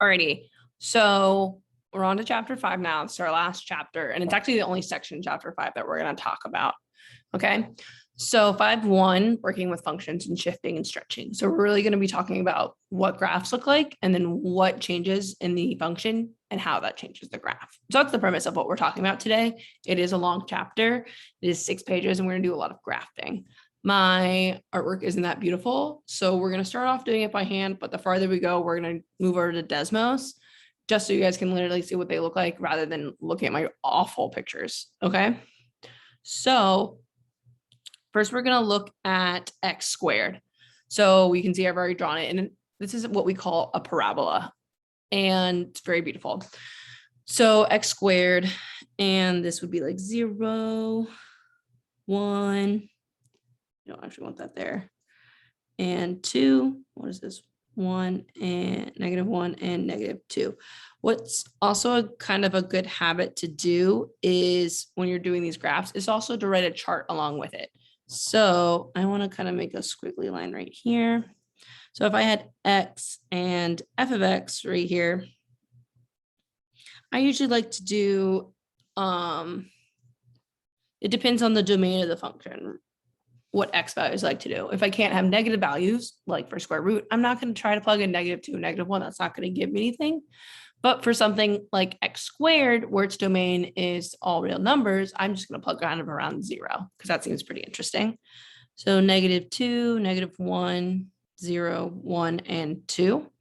Alrighty, so we're on to chapter 5 now. It's our last chapter, and it's actually the only section in chapter 5 that we're going to talk about. Okay, so 5.1, working with functions and shifting and stretching. So we're really going to be talking about what graphs look like and then what changes in the function and how that changes the graph. So that's the premise of what we're talking about today. It is a long chapter. It is 6 pages, and we're going to do a lot of graphing. My artwork isn't that beautiful, so we're going to start off doing it by hand, but the farther we go, we're going to move over to Desmos just so you guys can literally see what they look like rather than looking at my awful pictures. Okay, so first we're going to look at x squared. So we can see I've already drawn it, and this is what we call a parabola, and it's very beautiful. So x squared, and this would be like 0, 1. You don't actually want that there. And 2, what is this? 1 and -1 and -2. What's also a kind of a good habit to do is when you're doing these graphs is also to write a chart along with it. So I want to kind of make a squiggly line right here. So if I had x and f of x right here, I usually like to do, it depends on the domain of the function, what x values like to do. If I can't have negative values, like for square root, I'm not going to try to plug in -2, -1. That's not going to give me anything. But for something like x squared, where its domain is all real numbers, I'm just going to plug kind of around 0 because that seems pretty interesting. So -2, -1, 0, 1, and 2.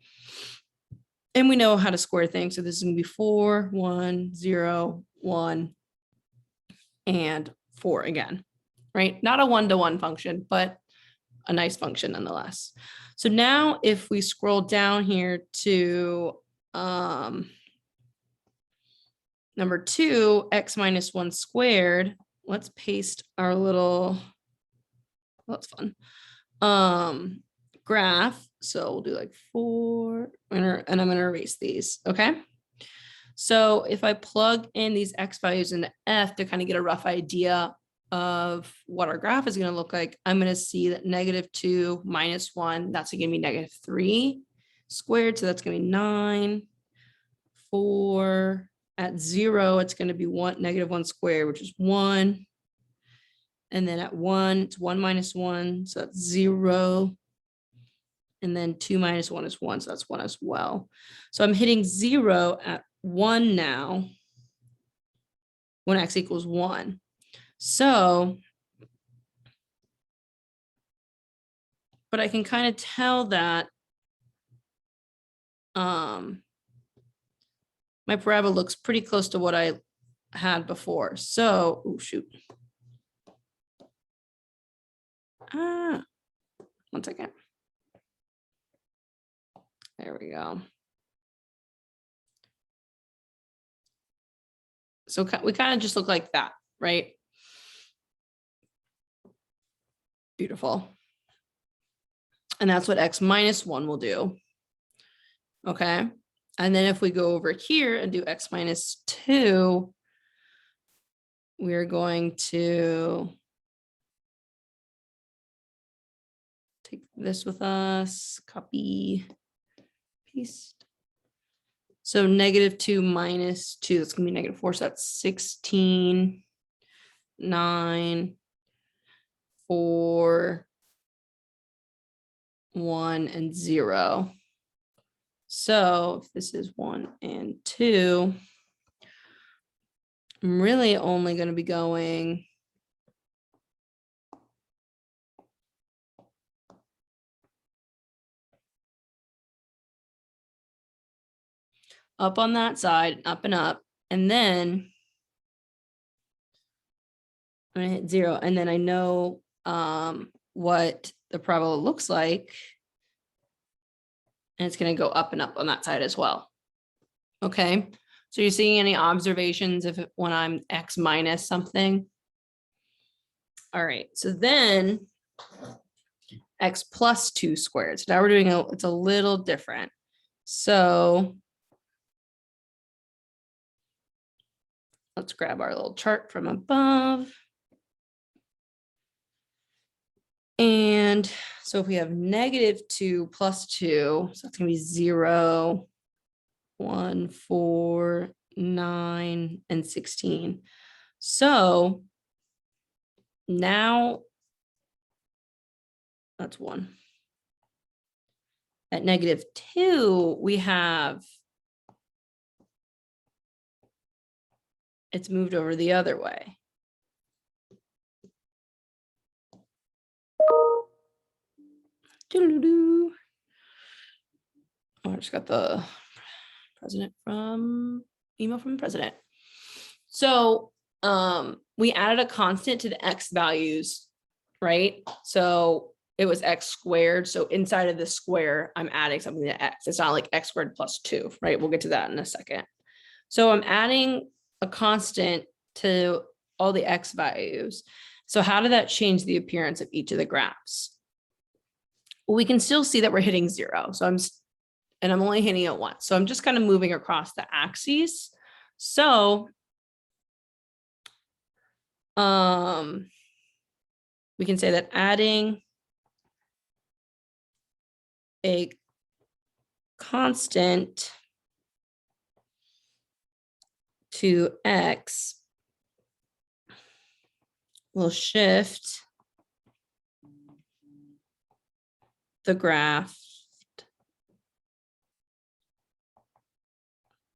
And we know how to square things. So this is going to be 4, 1, 0, 1, and 4 again. Right? Not a one-to-one function, but a nice function nonetheless. So now if we scroll down here to number 2, x minus 1 squared, let's paste our little, well, that's fun, graph. So we'll do like 4, and I'm going to erase these, okay? So if I plug in these x values into f to kind of get a rough idea of what our graph is going to look like, I'm going to see that -2 minus 1, that's going to be -3 squared. So that's going to be 9. 4 at 0, it's going to be -1 squared, which is 1. And then at 1, it's 1 minus 1, so that's 0. And then 2 minus 1 is 1, so that's 1 as well. So I'm hitting 0 at 1 now when x equals 1. So, but I can kind of tell that my parabola looks pretty close to what I had before. So, oh shoot. One second. There we go. So we kind of just look like that, right? Beautiful. And that's what x minus 1 will do. Okay. And then if we go over here and do x minus 2, we're going to take this with us, copy, paste. So -2 minus 2, that's going to be -4. So that's 16, 9, 4, 1, and 0. So if this is 1 and 2, I'm really only going to be going up on that side, up and up, and then I'm going to hit 0. And then I know what the parabola looks like. And it's going to go up and up on that side as well. Okay. So you're seeing any observations when I'm x minus something? All right. So then x plus 2 squared. So now we're doing it's a little different. So let's grab our little chart from above. And so if we have -2 plus 2, so that's going to be 0, 1, 4, 9, and 16. So now that's 1. At -2, we have it's moved over the other way. Doo-doo-doo. Oh, I just got the president from email from the president. So we added a constant to the x values, right? So it was x squared. So inside of the square, I'm adding something to x. It's not like x squared plus 2, right? We'll get to that in a second. So I'm adding a constant to all the x values. So how did that change the appearance of each of the graphs? Well, we can still see that we're hitting 0. So I'm only hitting it once. So I'm just kind of moving across the axes. So we can say that adding a constant to x will shift the graph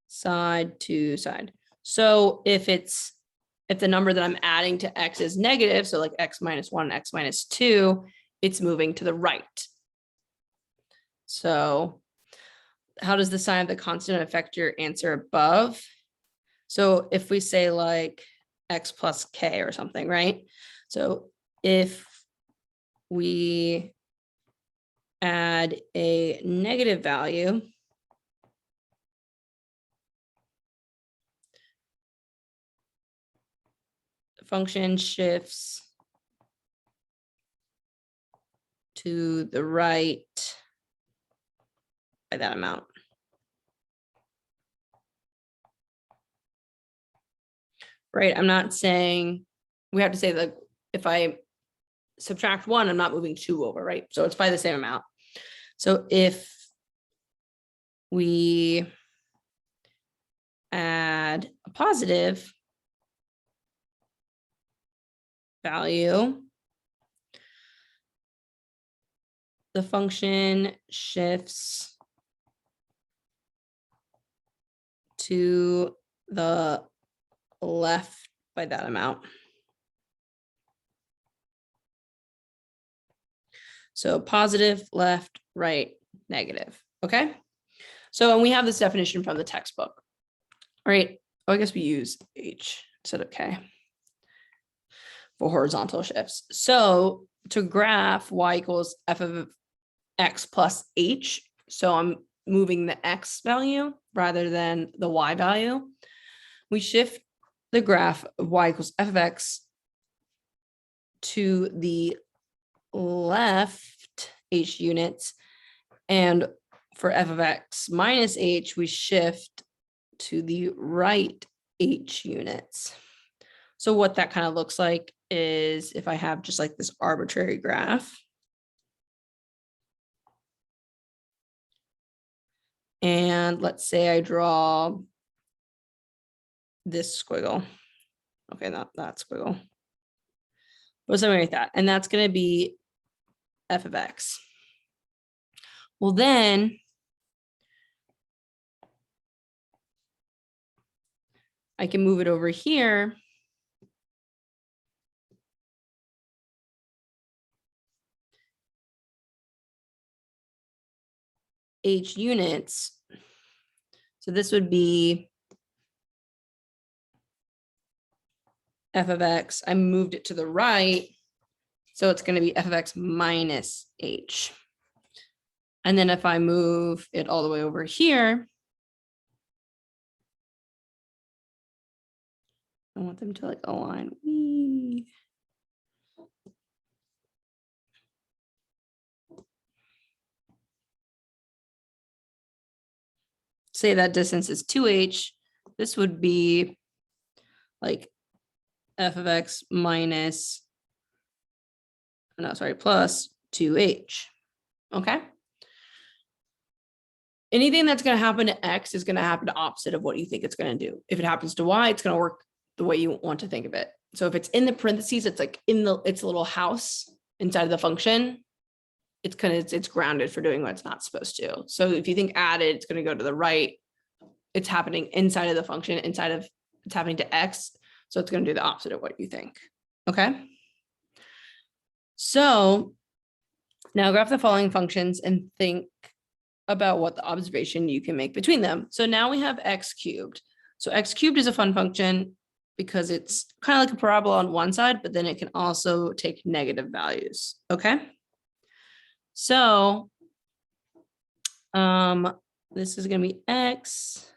side to side. So if the number that I'm adding to x is negative, so like x minus 1, x minus 2, it's moving to the right. So how does the sign of the constant affect your answer above? So if we say like x plus k or something, right? So if we add a negative value, the function shifts to the right by that amount. Right, I'm not saying, we have to say that if I subtract 1, I'm not moving 2 over, right? So it's by the same amount. So if we add a positive value, the function shifts to the left by that amount. So positive, left, right, negative. Okay. So, and we have this definition from the textbook. All right. Oh, I guess we use H instead of K for horizontal shifts. So to graph y equals f of x plus h. So I'm moving the x value rather than the y value. We shift the graph of y equals f of x to the left h units, and for f of x minus h, we shift to the right h units. So what that kind of looks like is if I have just like this arbitrary graph, and let's say I draw this squiggle. Okay, not that squiggle, but something like that. And that's going to be f of x. Well, then I can move it over here. H units. So this would be f of x. I moved it to the right. So it's going to be f of x minus h. And then if I move it all the way over here, I want them to like align. Whee. Say that distance is 2h. This would be like f of x minus, no, sorry, plus 2h. Okay. anything that's going to happen to X is going to happen to opposite of what you think it's going to do. If it happens to Y, it's going to work the way you want to think of it. So if it's in the parentheses, it's like it's a little house inside of the function. It's grounded for doing what it's not supposed to. So if you think added, it's going to go to the right. It's happening inside of the function, it's happening to X. So it's going to do the opposite of what you think. Okay. So now graph the following functions and think about what the observation you can make between them. So now we have X cubed. So X cubed is a fun function because it's kind of like a parabola on one side, but then it can also take negative values. Okay. So this is going to be X,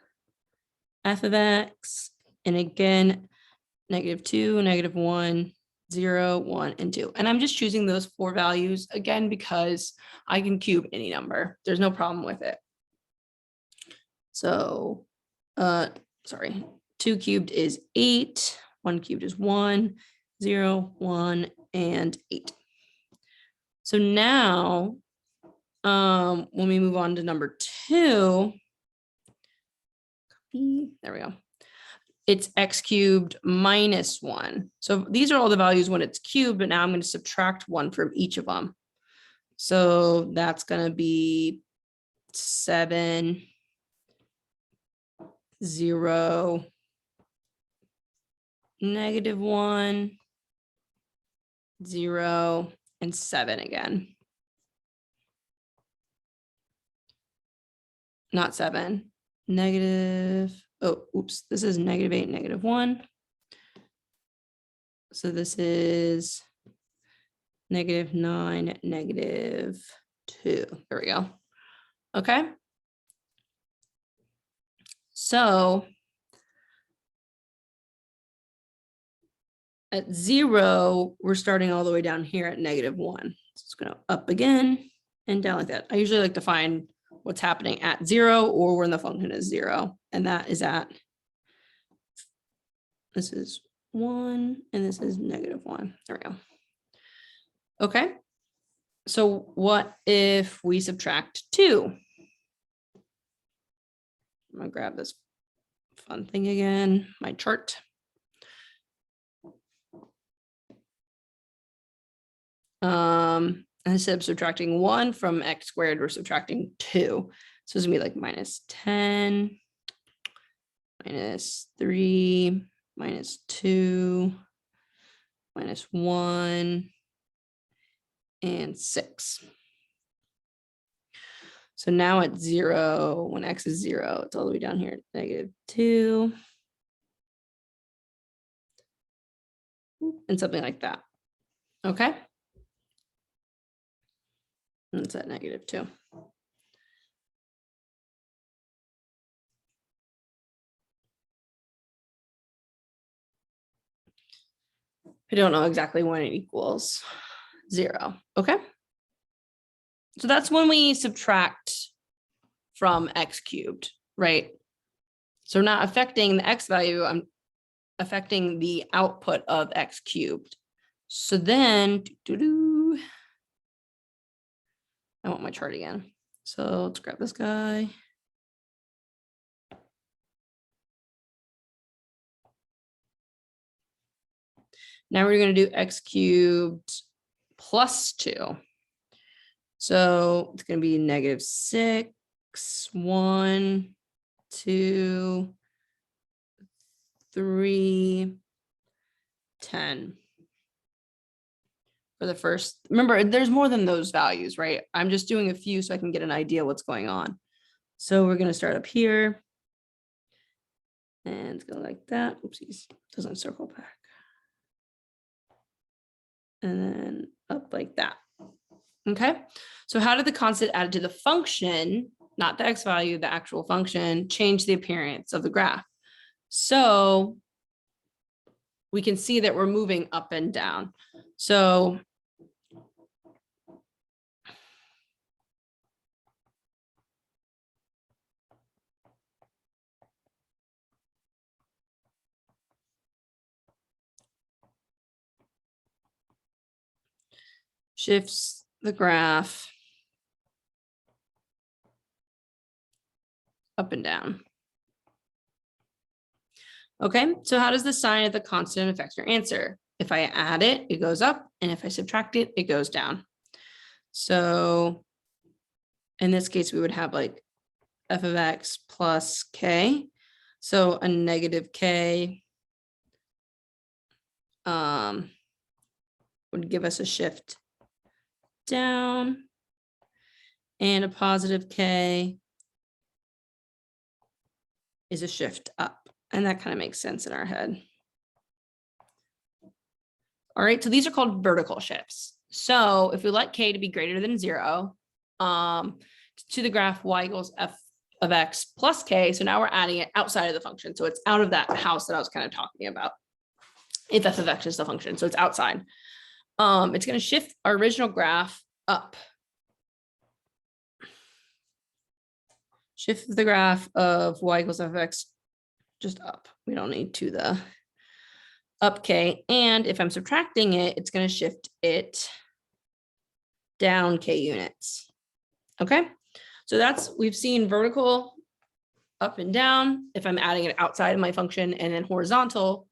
f of X, and again, -2, -1, 0, 1, and 2. And I'm just choosing those 4 values again, because I can cube any number. There's no problem with it. So, sorry, 2 cubed is 8, 1 cubed is 1, 0, 1, and 8. So now, when we move on to number 2, there we go. It's X cubed minus 1. So these are all the values when it's cubed, but now I'm going to subtract 1 from each of them. So that's going to be 7, 0, -1, 0, and 7 again. Not 7, negative. Oh, oops, this is -8, -1. So this is -9, -2. There we go. Okay. So at 0, we're starting all the way down here at -1. So it's going to up again and down like that. I usually like to find what's happening at 0 or when the function is 0. And that is at, this is 1 and this is -1. There we go. Okay. So what if we subtract 2? I'm going to grab this fun thing again, my chart. Instead of subtracting 1 from X squared, we're subtracting 2. So it's gonna be like -10, -3, -2, -1, and 6. So now at 0, when X is 0, it's all the way down here at -2. And something like that. Okay. And it's at -2. I don't know exactly when it equals 0. Okay. So that's when we subtract from X cubed, right? So not affecting the X value, I'm affecting the output of X cubed. So then, I want my chart again. So let's grab this guy. Now we're going to do X cubed plus 2. So it's going to be -6, 1, 2, 3, 10. For the first, remember, there's more than those values, right? I'm just doing a few so I can get an idea what's going on. So we're going to start up here. And go like that. Oopsies, doesn't circle back. And then up like that. Okay, so how did the constant added to the function, not the X value, the actual function, change the appearance of the graph? So we can see that we're moving up and down. So shifts the graph up and down. Okay, so how does the sign of the constant affect your answer? If I add it, it goes up, and if I subtract it, it goes down. So in this case, we would have like f of x plus k. So a negative k would give us a shift down, and a positive k is a shift up. And that kind of makes sense in our head. All right, so these are called vertical shifts. So if we let k to be greater than 0, to the graph y equals f of x plus k, so now we're adding it outside of the function. So it's out of that house that I was kind of talking about. If f of x is the function, so it's outside. It's going to shift our original graph up. Shift the graph of y equals f of x just up. We don't need to the up k. And if I'm subtracting it, it's going to shift it down k units. Okay, so that's, we've seen vertical up and down if I'm adding it outside of my function, and then horizontal,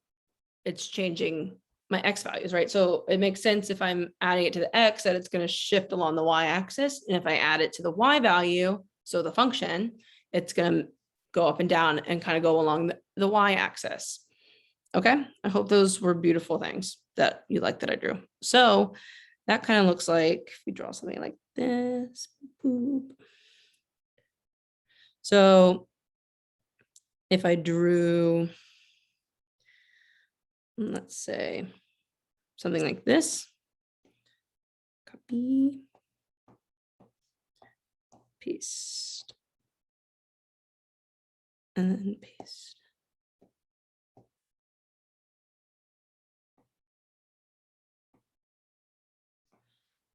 it's changing my x values, right? So it makes sense if I'm adding it to the x that it's going to shift along the y-axis. And if I add it to the y value, so the function, it's going to go up and down and kind of go along the y-axis. Okay, I hope those were beautiful things that you like that I drew. So that kind of looks like, if we draw something like this, boop. So if I drew, let's say something like this, copy, paste, and then paste.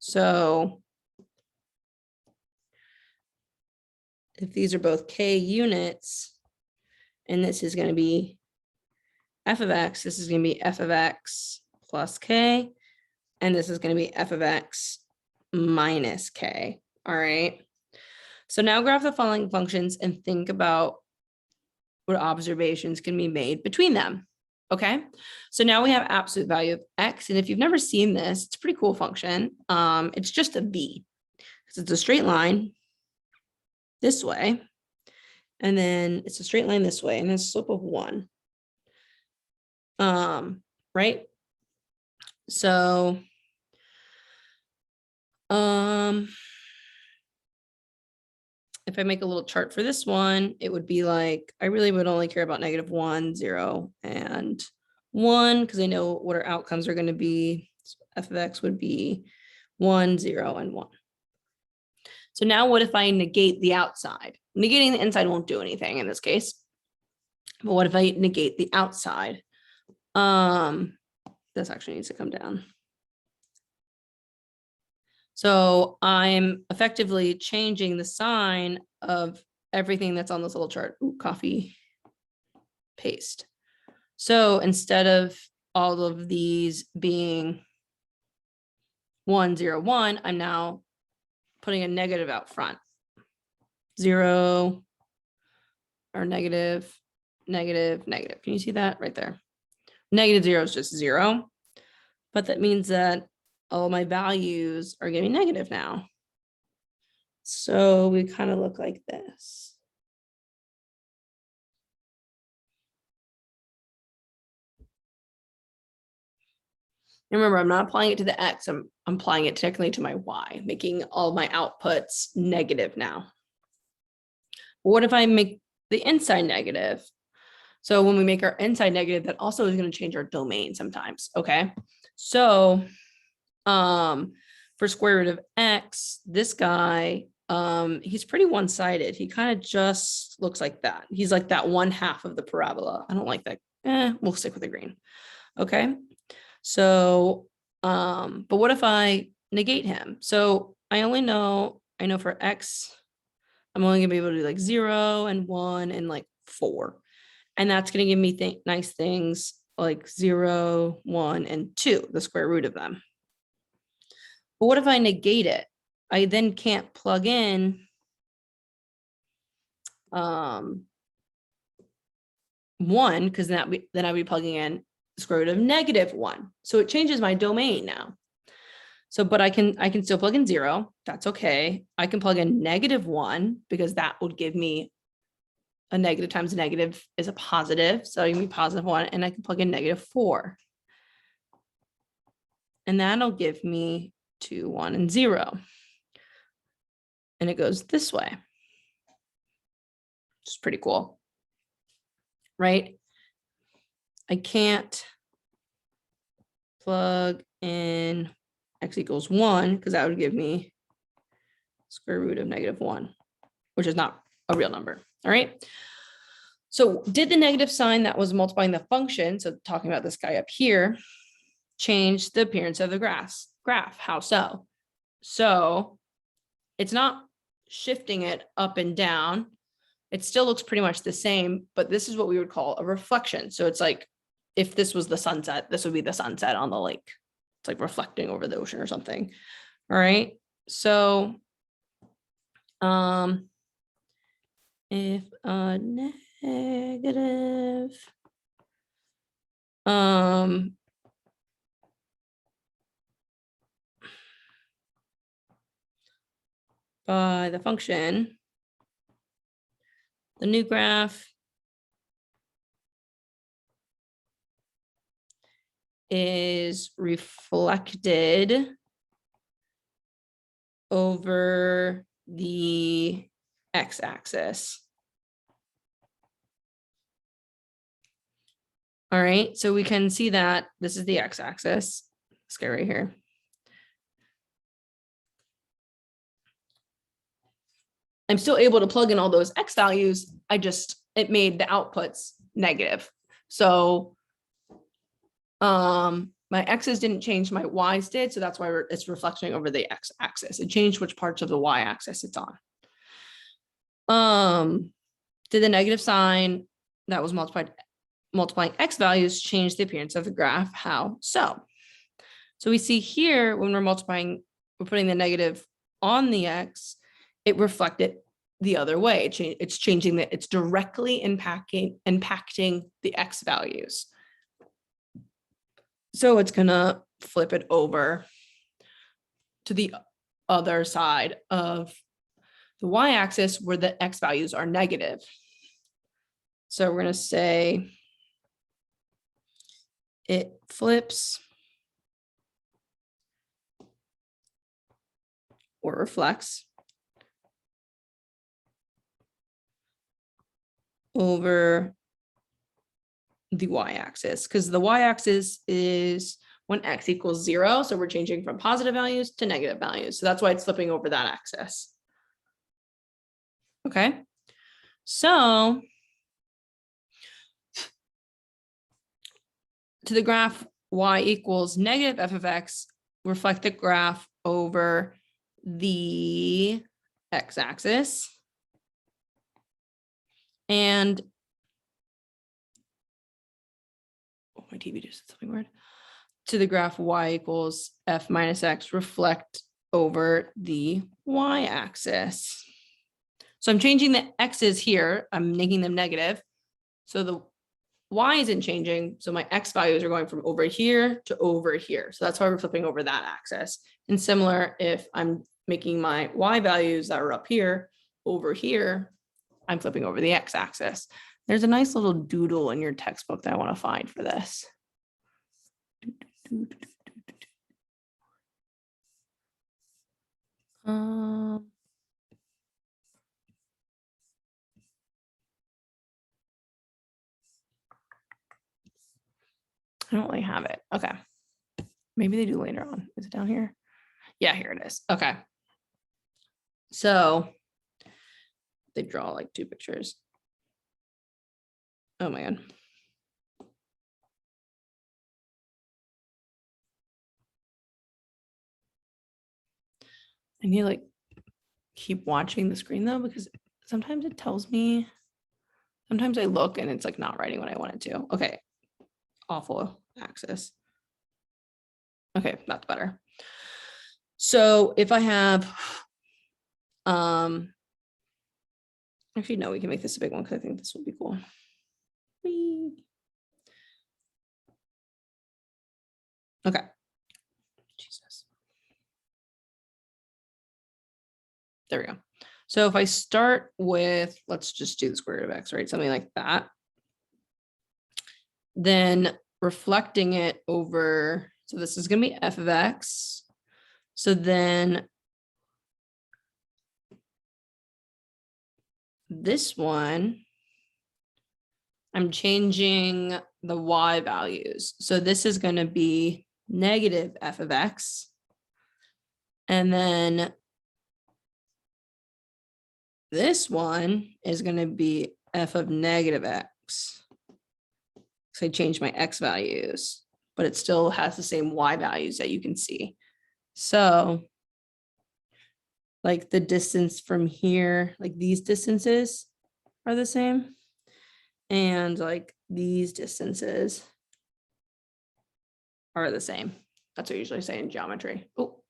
So if these are both k units, and this is going to be f of x, this is going to be f of x plus k, and this is going to be f of x minus k. All right. So now graph the following functions and think about what observations can be made between them. Okay, so now we have absolute value of x, and if you've never seen this, it's a pretty cool function. It's just a v, because it's a straight line this way, and then it's a straight line this way, and it's a slope of 1. Right? So if I make a little chart for this one, it would be like, I really would only care about -1, 0, and 1, because I know what our outcomes are going to be. So f of x would be 1, 0, and 1. So now what if I negate the outside? Negating the inside won't do anything in this case. But what if I negate the outside? This actually needs to come down. So I'm effectively changing the sign of everything that's on this little chart. Ooh, copy, paste. So instead of all of these being 1, 0, 1, I'm now putting a negative out front. 0 or negative, negative, negative. Can you see that right there? -0 is just 0, but that means that all my values are getting negative now. So we kind of look like this. And remember, I'm not applying it to the x, I'm applying it technically to my y, making all my outputs negative now. What if I make the inside negative? So when we make our inside negative, that also is going to change our domain sometimes. Okay. So for square root of x, this guy, he's pretty one-sided. He kind of just looks like that. He's like that 1/2 of the parabola. I don't like that. We'll stick with the green. Okay. So, but what if I negate him? So I know for x, I'm only gonna be able to do like 0 and 1 and like 4. And that's gonna give me nice things like 0, 1, and 2, the square root of them. But what if I negate it? I then can't plug in 1, because then I'd be plugging in square root of -1. So it changes my domain now. So, but I can still plug in 0. That's okay. I can plug in -1 because that would give me a negative times a negative is a positive. So you can be +1, and I can plug in -4. And that'll give me 2, 1, and 0. And it goes this way. It's pretty cool, right? I can't plug in x equals 1 because that would give me square root of -1, which is not a real number. All right. So did the negative sign that was multiplying the function, so talking about this guy up here, change the appearance of the graph? How so? So it's not shifting it up and down. It still looks pretty much the same, but this is what we would call a reflection. So it's like if this was the sunset, this would be the sunset on the lake. It's like reflecting over the ocean or something. All right. So if a negative by the function, the new graph is reflected over the x-axis. All right, so we can see that this is the x-axis. Let's get right here. I'm still able to plug in all those x values. It made the outputs negative. So my x's didn't change, my y's did. So that's why it's reflecting over the x-axis. It changed which parts of the y-axis it's on. Did the negative sign that was multiplying x values change the appearance of the graph? How so? So we see here when we're multiplying, we're putting the negative on the x, it reflected the other way. It's changing that, it's directly impacting the x values. So it's gonna flip it over to the other side of the y-axis where the x values are negative. So we're gonna say it flips or reflects over the y-axis, because the y-axis is when x equals 0. So we're changing from positive values to negative values. So that's why it's flipping over that axis. Okay. So to the graph y equals negative f of x, reflect the graph over the x-axis. And my TV just said something weird. To the graph y equals f minus x, reflect over the y-axis. So I'm changing the x's here. I'm making them negative. So the y isn't changing. So my x values are going from over here to over here. So that's why we're flipping over that axis. And similar, if I'm making my y values that are up here over here, I'm flipping over the x-axis. There's a nice little doodle in your textbook that I want to find for this. I don't really have it. Okay. Maybe they do later on. Is it down here? Yeah, here it is. Okay. So they draw like 2 pictures. Oh my God. I need to like keep watching the screen though, because sometimes it tells me, sometimes I look and it's like not writing what I want it to. Okay. Awful axis. Okay, that's better. So if I have Actually, no, we can make this a big one because I think this will be cool. Whee. Okay. Jesus. There we go. So if I start with, let's just do the square root of x, right? Something like that. Then reflecting it over, so this is going to be f of x. So then this one, I'm changing the y values. So this is going to be negative f of x. And then this one is going to be f of negative x. So I changed my x values, but it still has the same y values that you can see. So like the distance from here, like these distances are the same. And like these distances are the same. That's what I usually say in geometry. Oh,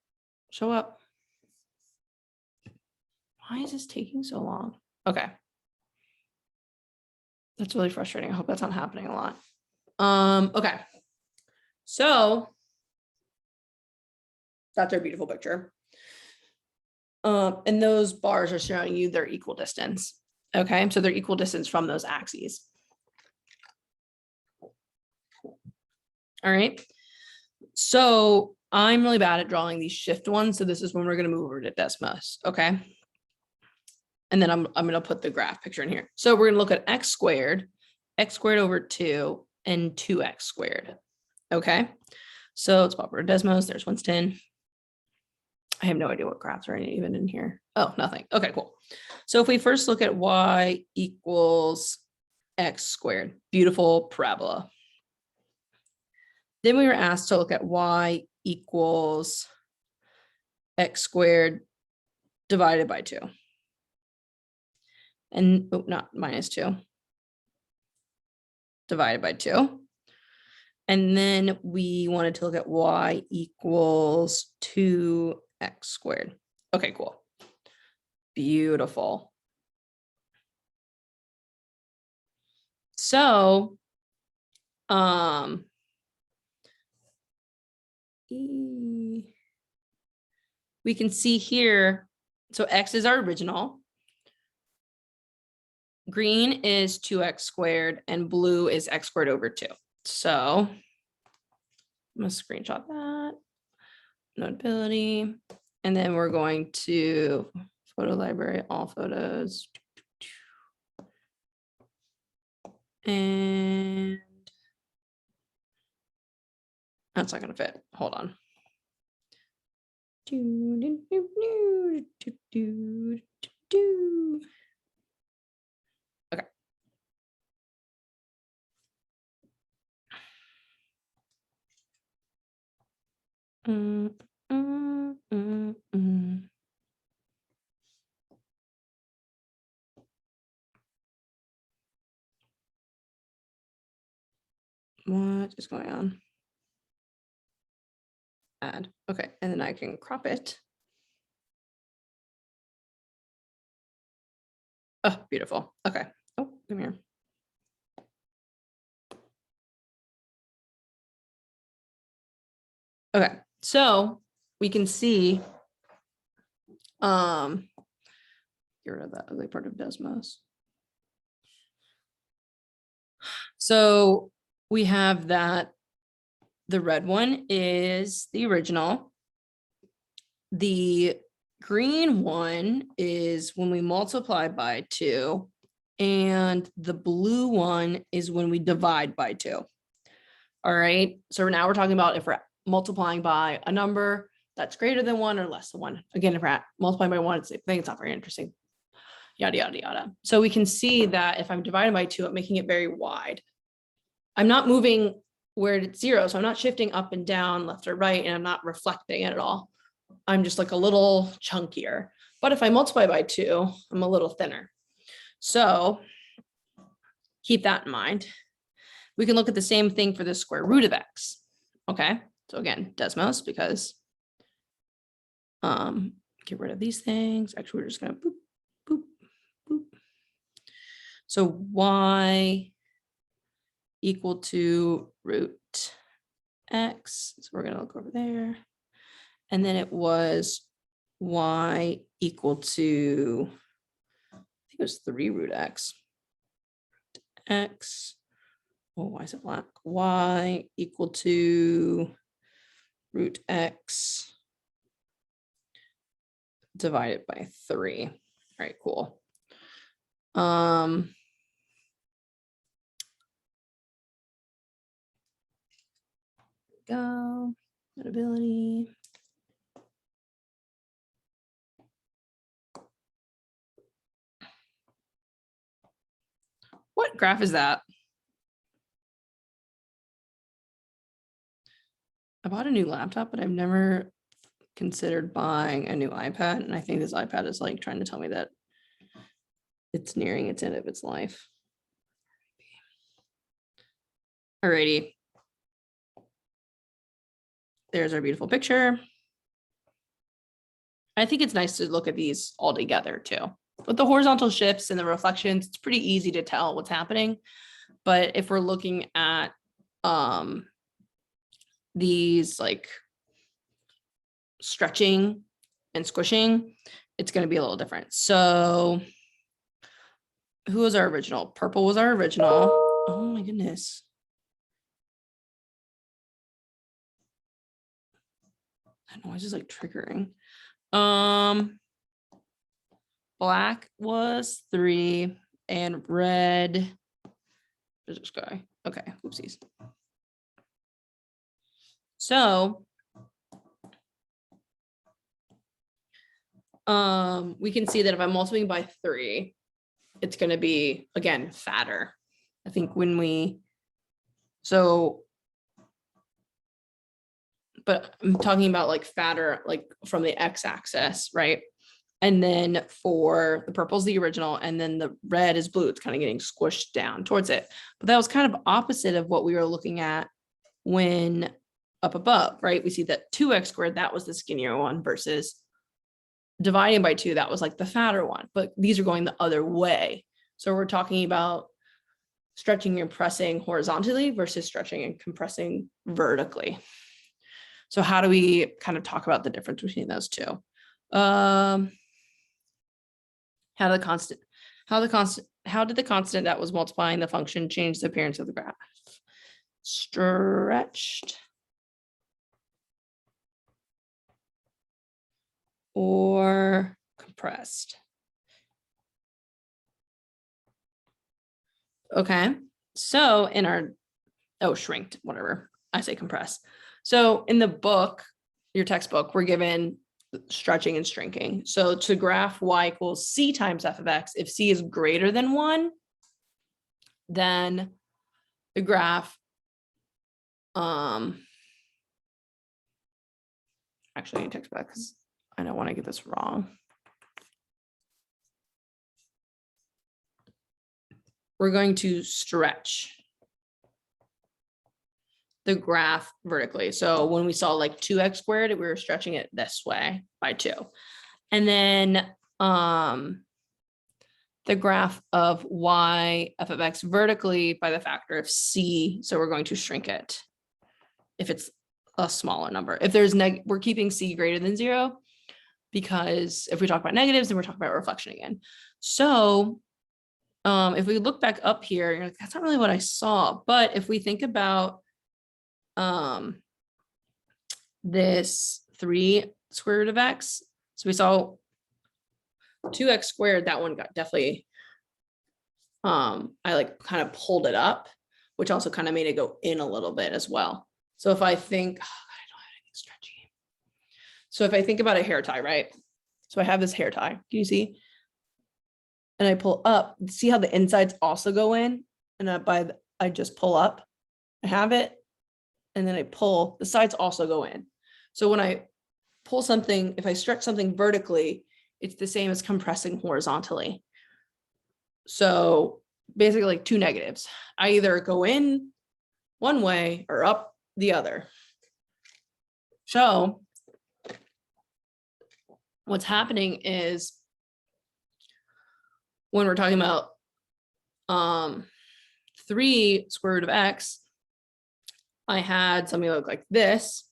show up. Why is this taking so long? Okay. That's really frustrating. I hope that's not happening a lot. Okay. So that's our beautiful picture. And those bars are showing you their equal distance. Okay, so they're equal distance from those axes. All right. So I'm really bad at drawing these shift ones. So this is when we're going to move over to Desmos. Okay. And then I'm going to put the graph picture in here. So we're going to look at x squared over 2 and 2x squared. Okay. So let's pop over to Desmos. There's Winston. I have no idea what graphs are even in here. Oh, nothing. Okay, cool. So if we first look at y equals x squared, beautiful parabola. Then we were asked to look at y equals x squared divided by 2. And not minus 2. Divided by 2. And then we wanted to look at y equals 2x squared. Okay, cool. Beautiful. So, we can see here, so x is our original. Green is 2x squared and blue is x squared over 2. So I'm going to screenshot that. Notability. And then we're going to photo library, all photos. And that's not going to fit. Hold on. Okay. What is going on? Add. Okay, and then I can crop it. Oh, beautiful. Okay. Oh, come here. Okay, so we can see, get rid of that ugly part of Desmos. So we have that the red one is the original. The green one is when we multiply by 2, and the blue one is when we divide by 2. All right, so now we're talking about if we're multiplying by a number that's greater than 1 or less than 1. Again, if we're multiplying by 1, I think it's not very interesting. Yada, yada, yada. So we can see that if I'm dividing by 2, I'm making it very wide. I'm not moving where it's 0, so I'm not shifting up and down, left or right, and I'm not reflecting it at all. I'm just like a little chunkier. But if I multiply by 2, I'm a little thinner. So keep that in mind. We can look at the same thing for the square root of x. Okay, so again, Desmos, because get rid of these things. Actually, we're just gonna boop, boop, boop. So y equal to root x. So we're going to look over there. And then it was y equal to, I think it was 3 root x. X. Oh, why is it black? Y equal to root x divided by 3. All right, cool. Go, notability. What graph is that? I bought a new laptop, but I've never considered buying a new iPad. And I think this iPad is like trying to tell me that it's nearing its end of its life. Alrighty. There's our beautiful picture. I think it's nice to look at these all together too. With the horizontal shifts and the reflections, it's pretty easy to tell what's happening. But if we're looking at these like stretching and squishing, it's going to be a little different. So who was our original? Purple was our original. Oh my goodness. I don't know, it's just like triggering. Black was 3 and red is this guy. Okay, oopsies. So we can see that if I'm multiplying by 3, it's going to be, again, fatter. I think when we, so, but I'm talking about like fatter, like from the x-axis, right? And then for the purple is the original, and then the red is blue. It's kind of getting squished down towards it. But that was kind of opposite of what we were looking at when up above, right? We see that 2x squared, that was the skinnier one, versus dividing by 2, that was like the fatter one. But these are going the other way. So we're talking about stretching and pressing horizontally versus stretching and compressing vertically. So how do we kind of talk about the difference between those two? How did the constant that was multiplying the function change the appearance of the graph? Stretched or compressed? Okay, so in our, shrinked, whatever, I say compress. So in the book, your textbook, we're given stretching and shrinking. So to graph y equals c times f of x, if c is greater than 1, then the graph, actually I need to text back because I don't want to get this wrong. We're going to stretch the graph vertically. So when we saw like 2x squared, we were stretching it this way by 2. And then the graph of y f of x vertically by the factor of c. So we're going to shrink it if it's a smaller number. If there's we're keeping c greater than 0, because if we talk about negatives, then we're talking about reflection again. So if we look back up here, you're like, that's not really what I saw. But if we think about this 3 square root of x, so we saw 2x squared, that one got definitely, I like kind of pulled it up, which also kind of made it go in a little bit as well. So if I think, I don't have anything stretchy. So if I think about a hair tie, right? So I have this hair tie, can you see? And I pull up, see how the insides also go in? And I just pull up, I have it, and then I pull, the sides also go in. So when I pull something, if I stretch something vertically, it's the same as compressing horizontally. So basically like 2 negatives. I either go in one way or up the other. So what's happening is when we're talking about 3 square root of x, I had something look like this.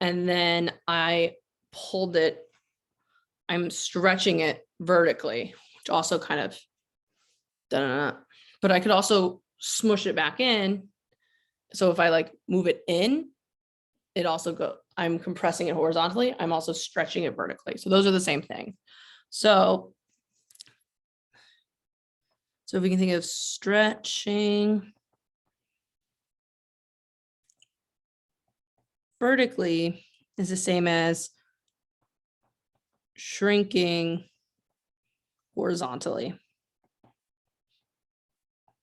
And then I pulled it, I'm stretching it vertically, which also kind of, but I could also smush it back in. So if I like move it in, it also I'm compressing it horizontally. I'm also stretching it vertically. So those are the same thing. So if we can think of stretching vertically is the same as shrinking horizontally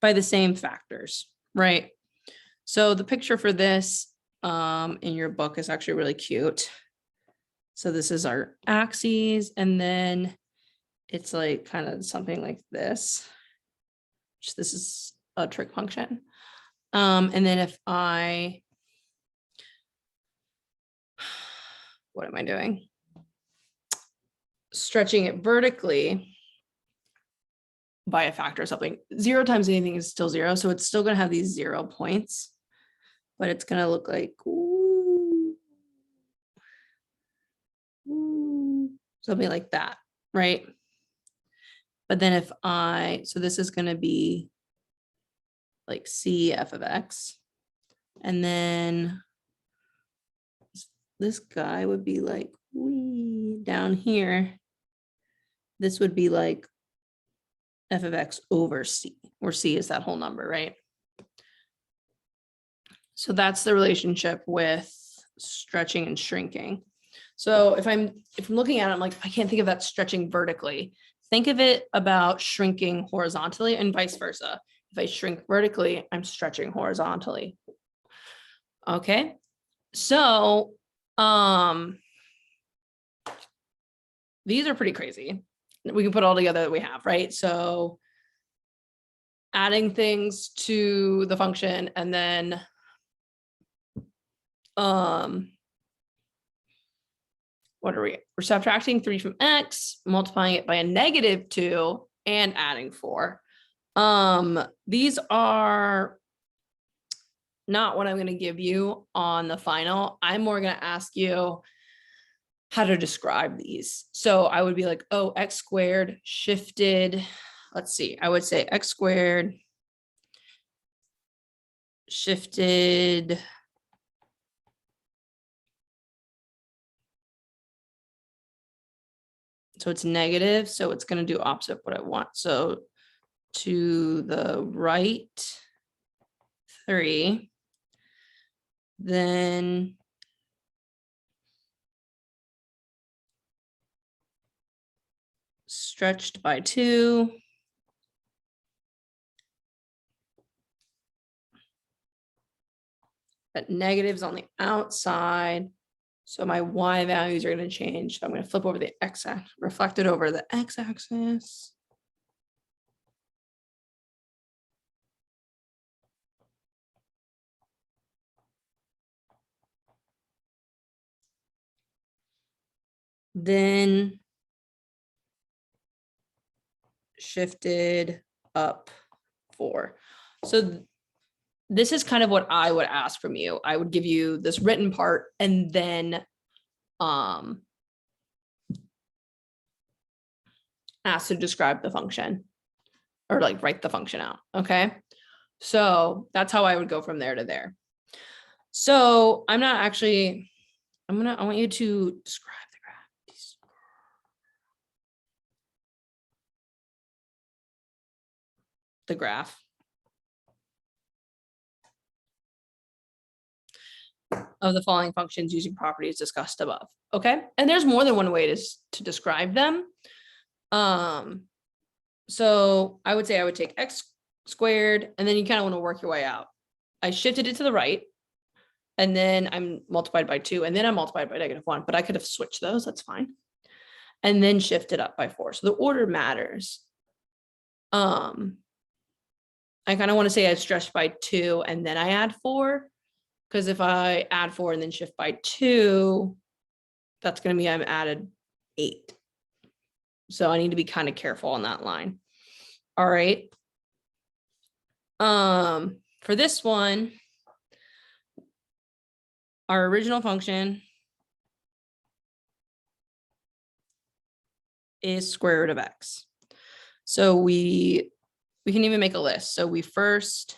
by the same factors, right? So the picture for this in your book is actually really cute. So this is our axes, and then it's like kind of something like this. This is a trig function. And then if what am I doing? Stretching it vertically by a factor of something. 0 times anything is still 0. So it's still going to have these 0 points, but it's going to look like something like that, right? But then if so this is going to be like C f of x. And then this guy would be like down here. This would be like f of x over c, where c is that whole number, right? So that's the relationship with stretching and shrinking. So if I'm looking at it, I'm like, I can't think of that stretching vertically. Think of it about shrinking horizontally and vice versa. If I shrink vertically, I'm stretching horizontally. Okay. So these are pretty crazy. We can put all together that we have, right? So adding things to the function, and then what are we? We're subtracting 3 from x, multiplying it by a -2, and adding 4. These are not what I'm going to give you on the final. I'm more going to ask you how to describe these. So I would be like, oh, x squared shifted. Let's see. I would say x squared shifted so it's negative, so it's going to do opposite what I want. So to the right 3, then stretched by 2, but negatives on the outside. So my y values are going to change. So I'm going to flip over the x-axis, reflect it over the x-axis. Then shifted up 4. So this is kind of what I would ask from you. I would give you this written part and then ask to describe the function or like write the function out. Okay. So that's how I would go from there to there. So I'm not actually, I want you to describe the graph. The graph of the following functions using properties discussed above. Okay. And there's more than one way to describe them. So I would say I would take x squared, and then you kind of want to work your way out. I shifted it to the right, and then I'm multiplied by 2, and then I'm multiplied by -1, but I could have switched those. That's fine. And then shifted up by 4. So the order matters. I kind of want to say I stretched by 2 and then I add 4, because if I add 4 and then shift by 2, that's going to be I've added 8. So I need to be kind of careful on that line. All right. For this one, our original function is square root of x. So we can even make a list. So we first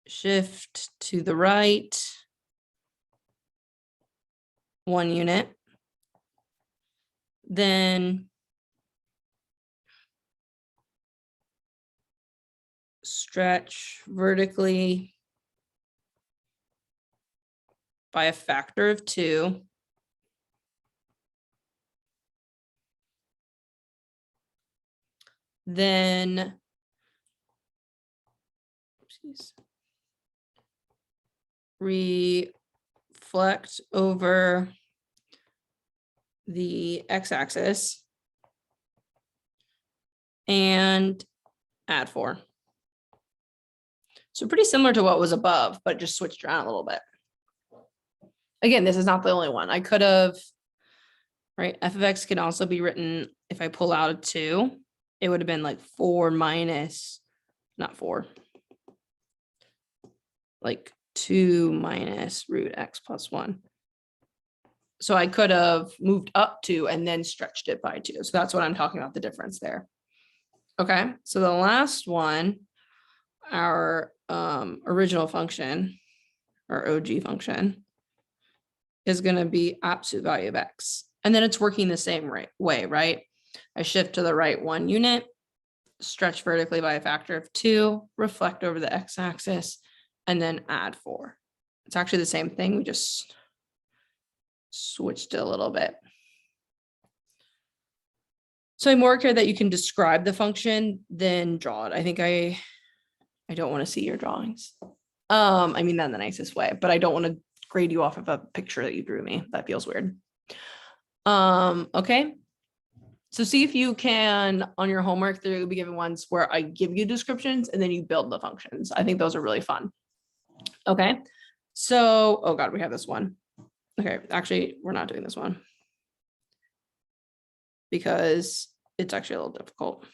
shift to the right 1 unit, then stretch vertically by a factor of 2. Then reflect over the x-axis and add 4. So pretty similar to what was above, but just switched around a little bit. Again, this is not the only one. I could have, right? F of x can also be written, if I pull out a 2, it would have been like 4 minus, not 4, like 2 minus root x plus 1. So I could have moved up 2 and then stretched it by 2. So that's what I'm talking about, the difference there. Okay, so the last one, our original function, our OG function, is going to be absolute value of x. And then it's working the same way, right? I shift to the right 1 unit, stretch vertically by a factor of 2, reflect over the x-axis, and then add 4. It's actually the same thing. We just switched it a little bit. So I more care that you can describe the function than draw it. I think I don't want to see your drawings. I mean that in the nicest way, but I don't want to grade you off of a picture that you drew me. That feels weird. Okay. So see if you can, on your homework, there will be given ones where I give you descriptions and then you build the functions. I think those are really fun. Okay. So, oh God, we have this one. Okay, actually, we're not doing this one because it's actually a little difficult.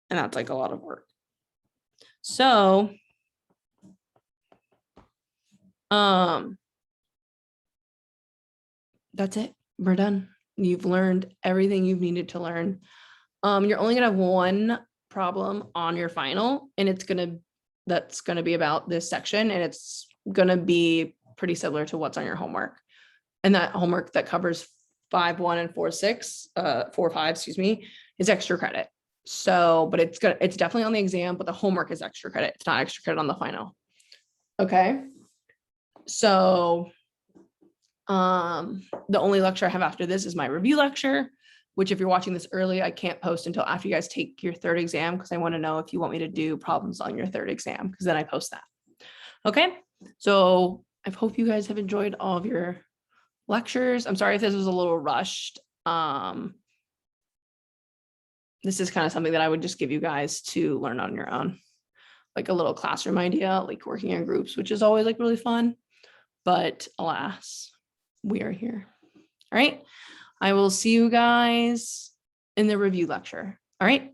And that's like a lot of work. So, that's it. We're done. You've learned everything you've needed to learn. You're only gonna have one problem on your final, and that's gonna be about this section, and it's gonna be pretty similar to what's on your homework. And that homework that covers 5.1 and 4.6, 4.5, excuse me, is extra credit. So, but it's definitely on the exam, but the homework is extra credit. It's not extra credit on the final. Okay. So, the only lecture I have after this is my review lecture, which if you're watching this early, I can't post until after you guys take your 3rd exam, because I want to know if you want me to do problems on your 3rd exam, because then I post that. Okay. So I hope you guys have enjoyed all of your lectures. I'm sorry if this was a little rushed. This is kind of something that I would just give you guys to learn on your own, like a little classroom idea, like working in groups, which is always like really fun. But alas, we are here. All right. I will see you guys in the review lecture. All right.